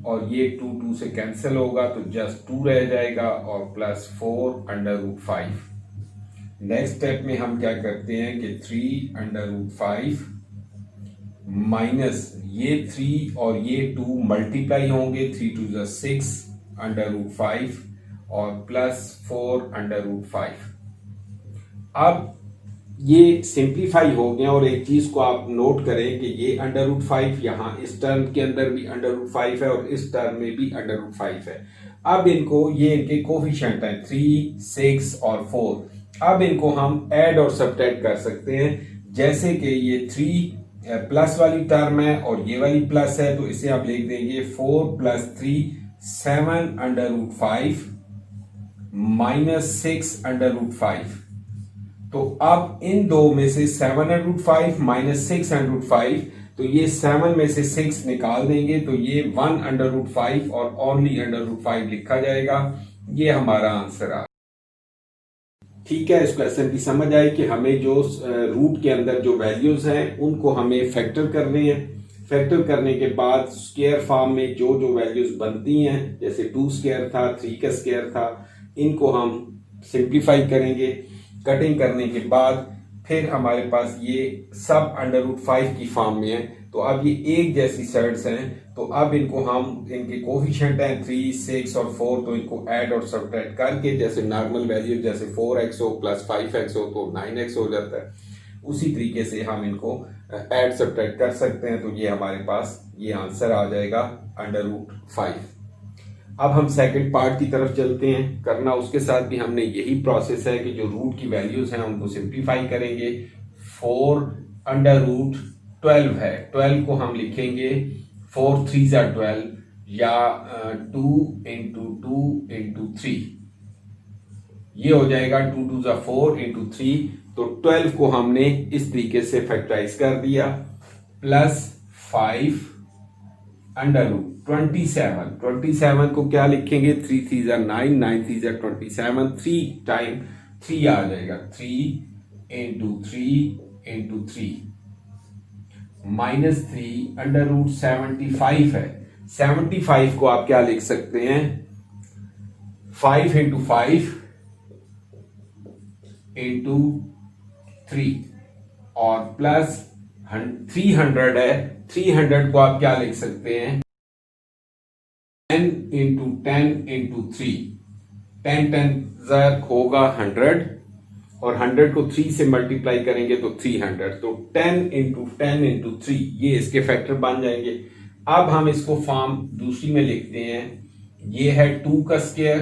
और ये 2 से कैंसिल होगा तो जस्ट 2 रह जाएगा, और plus 4 under root 5। Next step में हम क्या करते हैं कि 3 अंडर रूट 5 माइनस ये 3 और ये 2 मल्टीप्लाई होंगे, 3 2 6 अंडर रूट 5 और प्लस 4 अंडर रूट 5। अब ये सिंप्लीफाई हो गया, और एक चीज को आप नोट करें कि ये अंडर रूट 5 यहाँ इस टर्म के अंदर भी अंडर रूट 5 है और इस टर्म में भी अंडर रूट 5 है। अब इनको, ये इनके कोफिशिएंट हैं 3 6 और 4, अब इनको हम ऐड और सब्ट्रैक्ट कर सकते हैं, जैसे कि ये 3 प्लस वाली टर्म है और ये वाली प्लस है, तो इसे आप लिख देंगे 4 plus 3 7 under root 5 minus 6 under root 5। तो अब इन दो में से 7 under root 5 minus 6 under root 5, तो ये 7 में से 6 निकाल देंगे तो ये 1 अंडर रूट 5 और ओनली अंडर रूट 5 लिखा जाएगा। ये हमारा आंसर आ, ठीक है। इस क्वेश्चन की समझ आई कि हमें जो रूट के अंदर जो वैल्यूज हैं उनको हमें फैक्टर करने हैं। फैक्टर करने के बाद स्क्वायर फॉर्म में जो जो वैल्यूज बनती हैं, जैसे 2 स्क्वायर था, 3 का स्क्वायर था, इनको हम सिंप्लीफाई करेंगे। कटिंग करने के बाद फिर हमारे पास ये सब अंडर रूट 5 की फॉर्म में है, तो अब ये एक जैसी साइड्स हैं, तो अब इनको हम, इनके कोफिशिएंट हैं 3 6 और 4, तो इनको ऐड और सब्ट्रैक्ट करके जैसे नॉर्मल वैल्यू जैसे 4x हो प्लस 5x हो तो 9x हो जाता है, उसी तरीके से हम इनको ऐड सब्ट्रैक्ट कर सकते हैं। तो ये हमारे पास ये आंसर आ जाएगा अंडर रूट 5। अब हम सेकंड पार्ट की तरफ चलते हैं। करना उसके साथ भी हमने यही प्रोसेस है कि जो रूट की वैल्यूज हैं उनको सिंप्लीफाई करेंगे। 4 अंडर रूट 12 है, 12 को हम लिखेंगे 4 3 12 या 2 इंटू 2 इंटू 3, ये हो जाएगा 2 2 4 इंटू 3। तो 12 को हमने इस तरीके से फैक्टराइज कर दिया, प्लस 5 अंडर रूट 27 को क्या लिखेंगे, 3 3 9 9 3 27, 3 टाइम 3 आ जाएगा, 3 into 3 into 3 minus 3 under root 75 है। 75 को आप क्या लिख सकते हैं, 5 इंटू 5 इंटू 3 और प्लस 300 है। 300 को आप क्या लिख सकते हैं, 10 इंटू 10 इंटू 3, 10 10 होगा 100 और 100 को 3 से मल्टीप्लाई करेंगे तो 300, तो 10 इंटू 10 इंटू 3 ये इसके फैक्टर बन जाएंगे। अब हम इसको फॉर्म दूसरी में लिखते हैं, ये है 2 का square,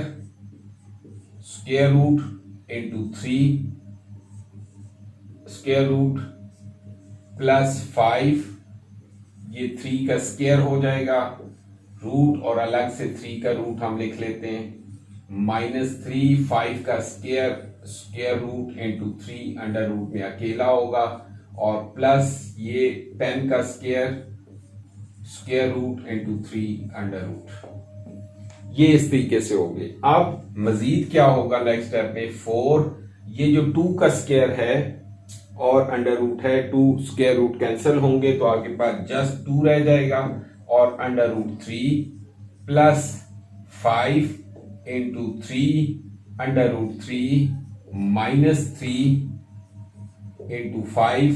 square root into 3 square root plus 5, ये 3 का स्क्वायर हो जाएगा, रूट और अलग से 3 का रूट हम लिख लेते हैं, -3 5 का square root into 3 under root में अकेला होगा, और प्लस ये 10 का square root into 3 under root. ये इस तरीके से हो गए। अब मजीद क्या होगा नेक्स्ट स्टेप में, 4 ये जो 2 का स्क्वायर है और अंडर रूट है, 2 स्क्वायर रूट कैंसिल होंगे तो आपके पास जस्ट 2 रह जाएगा, और under root 3 plus 5 into 3 under root 3 -3 into 5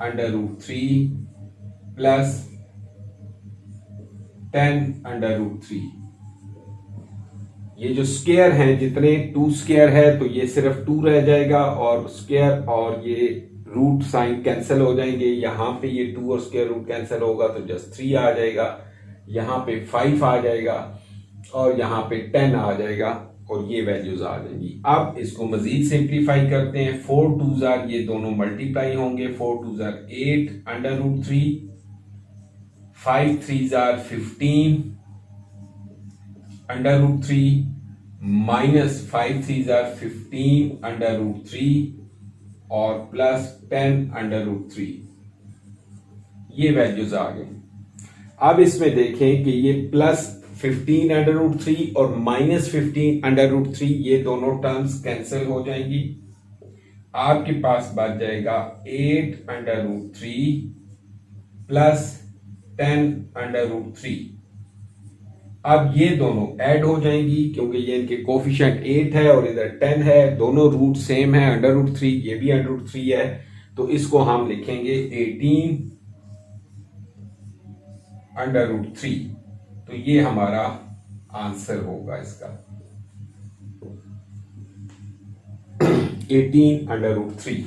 under root 3 plus 10 under root 3। ये जो स्क्वायर हैं जितने 2 स्क्वायर है तो ये सिर्फ 2 रह जाएगा, और स्क्वायर और ये रूट साइन कैंसिल हो जाएंगे। यहां पे ये 2 और स्क्वायर रूट कैंसिल होगा तो जस्ट 3 आ जाएगा, यहां पे 5 आ जाएगा, और यहां पे 10 आ जाएगा, और ये वैल्यूज आ जाएंगी। अब इसको मजीद सिंप्लीफाई करते हैं। 4 2s ये दोनों मल्टीप्लाई होंगे, 4 2s 8 under root 3, 5 3s 15 under root 3 minus 5 3s 15 under root 3 और प्लस 10 अंडर रूट 3। ये वैल्यूज आ गई। अब इसमें देखें कि ये प्लस 15 अंडर रूट 3 और माइनस 15 अंडर रूट 3 ये दोनों टर्म्स कैंसिल हो जाएंगी। आपके पास बच जाएगा 8 under root 3 plus 10 under root 3। अब ये दोनों ऐड हो जाएंगी क्योंकि ये इनके कोफिशिएंट 8 है और इधर 10 है, दोनों रूट सेम है, अंडर रूट 3 ये भी अंडर रूट 3 है, तो इसको हम लिखेंगे 18 अंडर रूट 3। तो ये हमारा आंसर होगा इसका 18 अंडर रूट 3।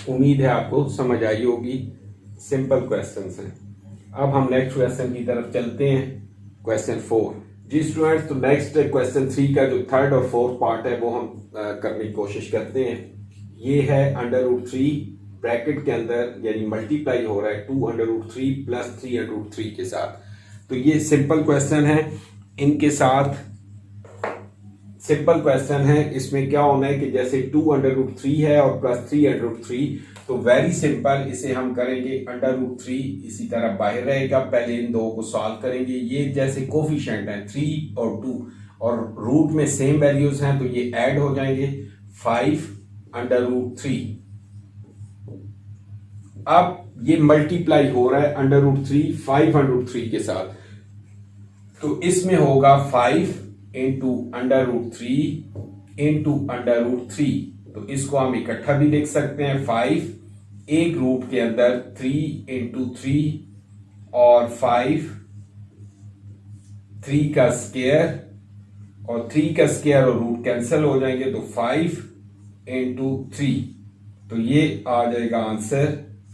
उम्मीद है आपको समझ आई होगी, सिंपल क्वेश्चंस हैं। अब हम नेक्स्ट क्वेश्चन की तरफ चलते हैं, क्वेश्चन 4। जी स्टूडेंट्स, तो नेक्स्ट क्वेश्चन 3 का जो थर्ड और फोर्थ पार्ट है वो हम करने की कोशिश करते हैं। ये है अंडर रूट 3 ब्रैकेट के अंदर यानी मल्टीप्लाई हो रहा है 2 under root 3 plus 3 under root 3 के साथ। तो ये सिंपल क्वेश्चन है, इनके साथ सिंपल क्वेश्चन है। इसमें क्या होना है कि जैसे 2 अंडर रूट 3 है और प्लस 3 अंडर रूट 3, तो वेरी सिंपल इसे हम करेंगे अंडर रूट 3 इसी तरह बाहर रहेगा, पहले इन दो को सॉल्व करेंगे। ये जैसे कोफिशिएंट हैं 3 और 2 और रूट में सेम वैल्यूज हैं तो ये ऐड हो जाएंगे 5 अंडर रूट 3। अब ये मल्टीप्लाई हो रहा है अंडर रूट 3 5 अंडर रूट 3 के साथ, तो इसमें होगा 5 into under root 3 into under root 3। तो इसको हम इकट्ठा भी लिख सकते हैं, 5 एक रूट के अंदर 3 इंटू 3 और 5 3 का स्क्वायर, और 3 का स्क्वायर और रूट कैंसिल हो जाएंगे तो 5 इंटू 3, तो ये आ जाएगा आंसर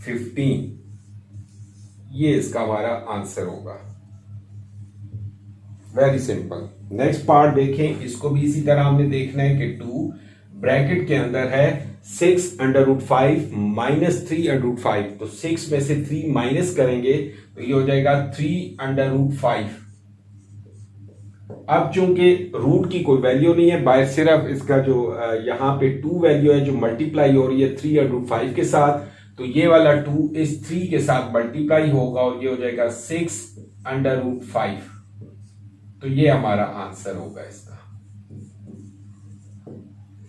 15। ये इसका हमारा आंसर होगा। Very simple. नेक्स्ट पार्ट देखें, इसको भी इसी तरह हमने देखना है कि 2 ब्रैकेट के अंदर है 6 under root 5 minus 3 under root 5, तो 6 में से 3 माइनस करेंगे तो ये हो जाएगा 3 अंडर रूट 5। अब चूंकि रूट की कोई वैल्यू नहीं है, बाहर सिर्फ इसका जो यहां पे 2 वैल्यू है जो मल्टीप्लाई हो रही है 3 अंडर रूट 5 के साथ, तो ये वाला 2 इस 3 के साथ मल्टीप्लाई होगा और ये हो जाएगा 6 अंडर रूट 5। तो ये हमारा आंसर होगा इसका।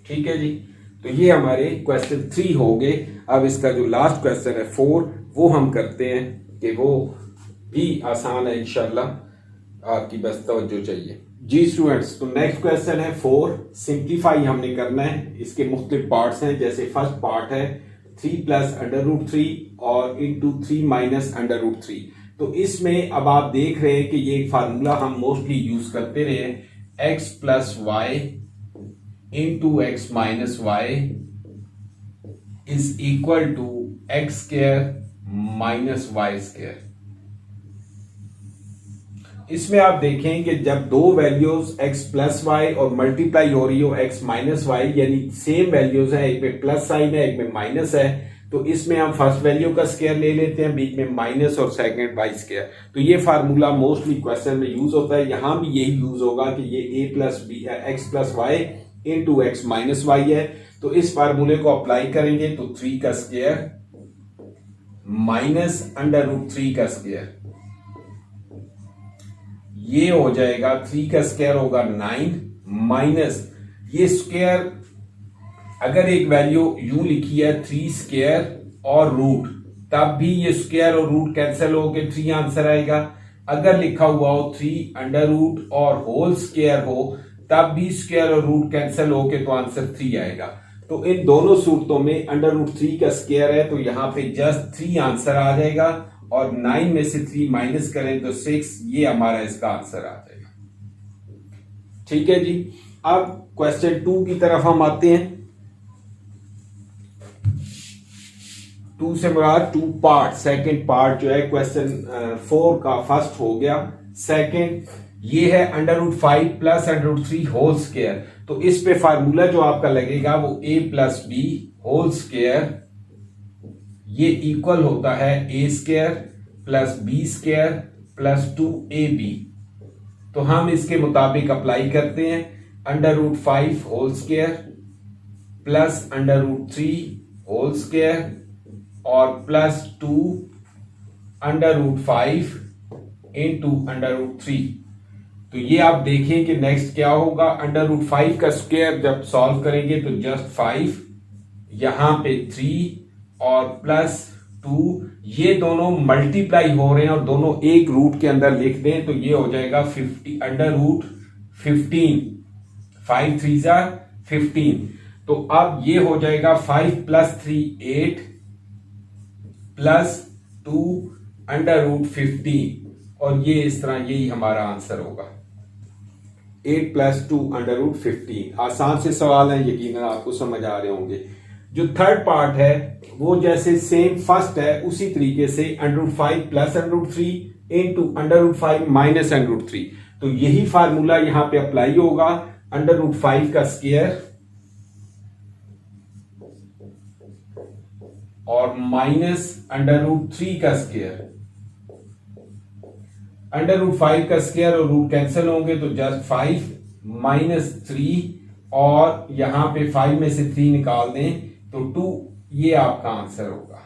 ठीक है जी, तो ये हमारे क्वेश्चन 3 हो गए। अब इसका जो लास्ट क्वेश्चन है 4 वो हम करते हैं कि वो भी आसान है इंशाल्लाह, आपकी बस तवज्जो चाहिए। जी स्टूडेंट्स, तो नेक्स्ट क्वेश्चन है 4। सिंप्लीफाई हमने करना है, इसके मुख्तलिफ पार्ट्स हैं। जैसे फर्स्ट पार्ट है 3 प्लस अंडर रूट 3 और इंटू 3 माइनस अंडर रूट 3। तो इसमें अब आप देख रहे हैं कि ये एक फार्मूला हम मोस्टली यूज करते रहे, x plus y into x minus y is equal to x square minus y square. इसमें आप देखें कि जब दो वैल्यूज x प्लस वाई और मल्टीप्लाई हो रही हो x माइनस वाई, यानी सेम वैल्यूज है, एक में प्लस साइन है एक में माइनस है, तो इसमें हम फर्स्ट वैल्यू का स्क्वायर ले लेते हैं, बीच में माइनस और सेकंड वाई स्क्वायर। तो ये फार्मूला मोस्टली क्वेश्चन में यूज होता है, यहां भी यही यूज होगा कि ये a plus b x plus y into x minus y है। तो इस फार्मूले को अप्लाई करेंगे तो 3 का स्क्वायर माइनस अंडर रूट 3 का स्क्वायर, ये हो जाएगा 3 का स्क्वायर होगा 9 माइनस ये स्क्वायर, अगर एक वैल्यू यूं लिखी है 3 स्क्वायर और रूट, तब भी ये स्क्वायर और रूट कैंसिल होके 3 आंसर आएगा। अगर लिखा हुआ हो 3 अंडर रूट और होल स्क्वायर हो, तब भी स्क्वायर और रूट कैंसिल होके तो आंसर 3 आएगा। तो इन दोनों सूरतों में अंडर रूट 3 का स्क्वायर है तो यहां पे जस्ट 3 आंसर आ जाएगा, और 9 में से 3 माइनस करें तो 6, ये हमारा इसका आंसर आ जाएगा। ठीक है जी। अब क्वेश्चन 2 की तरफ हम आते हैं। 2 से मुराद 2 पार्ट, सेकंड पार्ट जो है क्वेश्चन 4 का फर्स्ट हो गया। सेकंड ये है under root 5 plus under root 3 whole square. तो इस पे फार्मूला जो आपका लगेगा वो a plus b whole square, ये इक्वल होता है a square plus b square plus 2ab। तो हम इसके मुताबिक अप्लाई करते हैं, under root 5 whole square plus under root 3 whole square और plus 2 under root 5 into under root 3। तो ये आप देखें कि नेक्स्ट क्या होगा, अंडर रूट 5 का स्क्वायर जब सॉल्व करेंगे तो जस्ट 5, यहां पे 3 और प्लस 2, ये दोनों मल्टीप्लाई हो रहे हैं और दोनों एक रूट के अंदर लिख दें तो ये हो जाएगा 50 अंडर रूट 15, 5 3 जा 15। तो अब ये हो जाएगा 5 प्लस 3 8 प्लस 2 अंडर रूट 15, और ये इस तरह यही हमारा आंसर होगा 8 प्लस 2 अंडर रूट 15। आसान से सवाल है, यकीनन आपको समझ आ रहे होंगे। जो थर्ड पार्ट है वो जैसे सेम फर्स्ट है उसी तरीके से under root 5 plus under root 3 into under root 5 minus under root 3। तो यही फार्मूला यहां पे अप्लाई होगा, अंडर रूट 5 का स्क्वायर और माइनस अंडर रूट 3 का स्क्वायर। अंडर रूट 5 का स्क्वायर और रूट कैंसिल होंगे तो जस्ट 5 माइनस 3, और यहां पे 5 में से 3 निकाल दें तो 2, ये आपका आंसर होगा।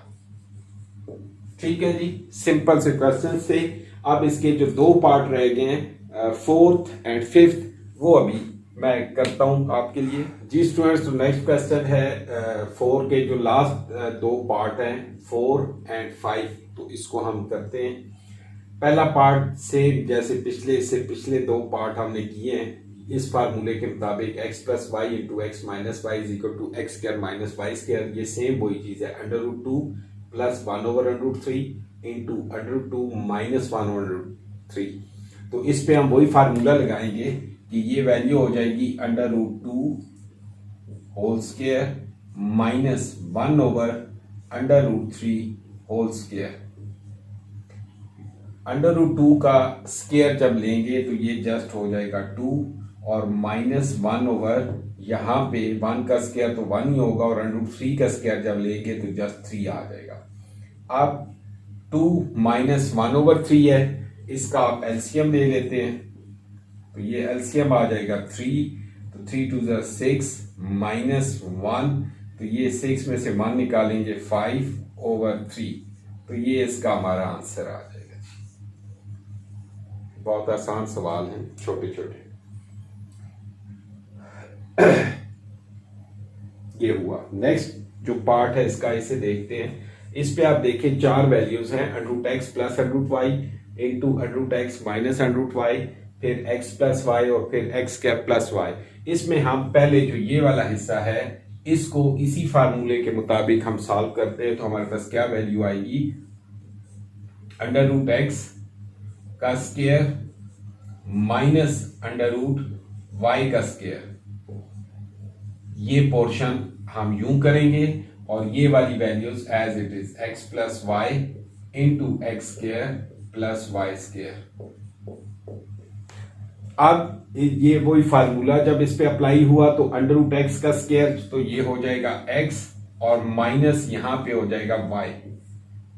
ठीक है जी, सिंपल से क्वेश्चन से। अब इसके जो 2 पार्ट रह गए हैं, 4th एंड 5th, वो अभी मैं करता हूं आपके लिए। जी स्टूडेंट्स, तो नेक्स्ट क्वेश्चन है 4 के जो लास्ट 2 पार्ट हैं 4 एंड 5, तो इसको हम करते हैं। पहला पार्ट से जैसे पिछले 2 पार्ट हमने किए हैं, इस फार्मूले के मुताबिक x plus y into x minus y is equal to x square minus y square. ये सेम वही चीज है, under root 2 plus 1 over under root 3 into under root 2 minus 1 over under root 3। तो इस पे हम वही फार्मूला लगाएंगे कि ये वैल्यू हो जाएगी under root 2 whole square minus 1 over under root 3 whole square. Under root 2 का स्क्वायर जब लेंगे तो ये जस्ट हो जाएगा 2, और माइनस 1 ओवर यहां पे 1 का स्क्वायर तो 1 ही होगा, और अंडर रूट 3 का स्क्वायर जब लेंगे तो जस्ट 3 आ जाएगा। अब 2 माइनस 1 ओवर 3 है, इसका आप एलसीएम ले लेते हैं तो ये एलसीएम आ जाएगा 3, तो 3 2 जा 6 माइनस 1, तो ये 6 में से 1 निकालेंगे 5 ओवर 3, तो ये इसका हमारा आंसर आ जाएगा। बहुत आसान सवाल हैं, छोटे छोटे। ये हुआ। नेक्स्ट जो पार्ट है इसका, इसे देखते हैं। इस पे आप देखें 4 वैल्यूज हैं, under root x plus under root y into under root x minus under root y, फिर एक्स प्लस वाई और फिर एक्स कैप प्लस वाई। इसमें हम पहले जो ये वाला हिस्सा है इसको इसी फार्मूले के मुताबिक हम सॉल्व करते हैं, तो हमारे पास क्या वैल्यू आएगी, अंडर रूट एक्स का square minus under root y का स्क्वायर। ये पोर्शन हम यूं करेंगे और ये वाली values as it is x plus y into x square plus y square. अब ये वही फार्मूला जब इस पे अप्लाई हुआ तो अंडर रूट एक्स का स्क्वायर, तो ये हो जाएगा एक्स और माइनस यहां पे हो जाएगा y।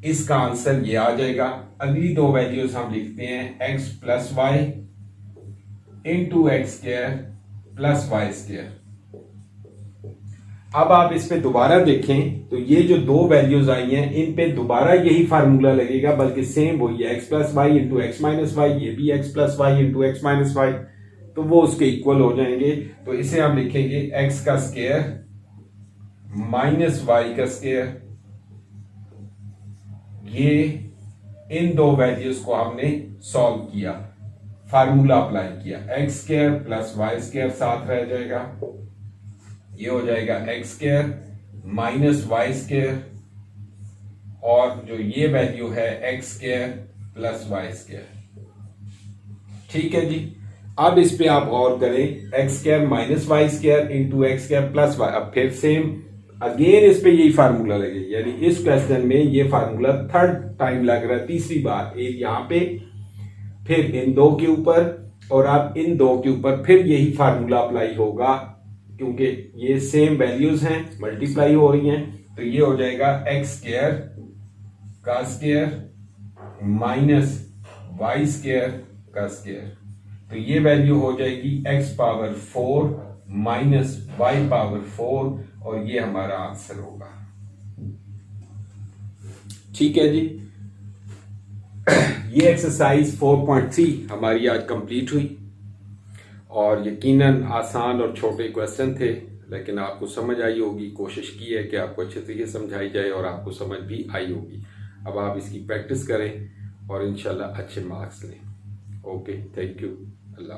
इसका आंसर ये आ जाएगा। अगली दो वैल्यूज हम लिखते हैं x plus y into x square plus y square. अब आप इस पे दोबारा देखें तो ये जो दो वैल्यूज आई हैं इन पे दोबारा यही फार्मूला लगेगा, बल्कि सेम वही है, x plus y into x minus y, ये भी x plus y into x minus y, तो वो उसके इक्वल हो जाएंगे। तो इसे हम लिखेंगे एक्स का स्क्वायर माइनस वाई का स्क्वायर। ये इन दो वैल्यूज को हमने सॉल्व किया, फार्मूला अप्लाई किया, x square plus y square साथ रह जाएगा, ये हो जाएगा x square minus y square, और जो ये वैल्यू है x square plus y square. ठीक है जी। अब इस पे आप और करें, x square minus y square into x square plus y. अब फिर सेम अगेन इस पे यही फार्मूला लगेगा, यानी इस क्वेश्चन में ये फार्मूला थर्ड टाइम लग रहा है, तीसरी बार, एक यहां पे फिर इन दो के ऊपर और अब इन दो के ऊपर फिर यही फार्मूला अप्लाई होगा, क्योंकि ये सेम वैल्यूज हैं, मल्टीप्लाई हो रही हैं। तो ये हो जाएगा एक्स स्क्वायर का स्क्वायर माइनस वाई स्क्वायर का स्क्वायर। तो ये वैल्यू हो जाएगी x power 4 minus y power 4, और ये हमारा आंसर होगा। ठीक है जी। ये एक्सरसाइज 4.3 हमारी आज कंप्लीट हुई, और यकीनन आसान और छोटे क्वेश्चन थे, लेकिन आपको समझ आई होगी। कोशिश की है कि आपको अच्छे तरीके से समझाई जाए और आपको समझ भी आई होगी। अब आप इसकी प्रैक्टिस करें और इंशाल्लाह अच्छे मार्क्स लें। Okay, thank you, Allah.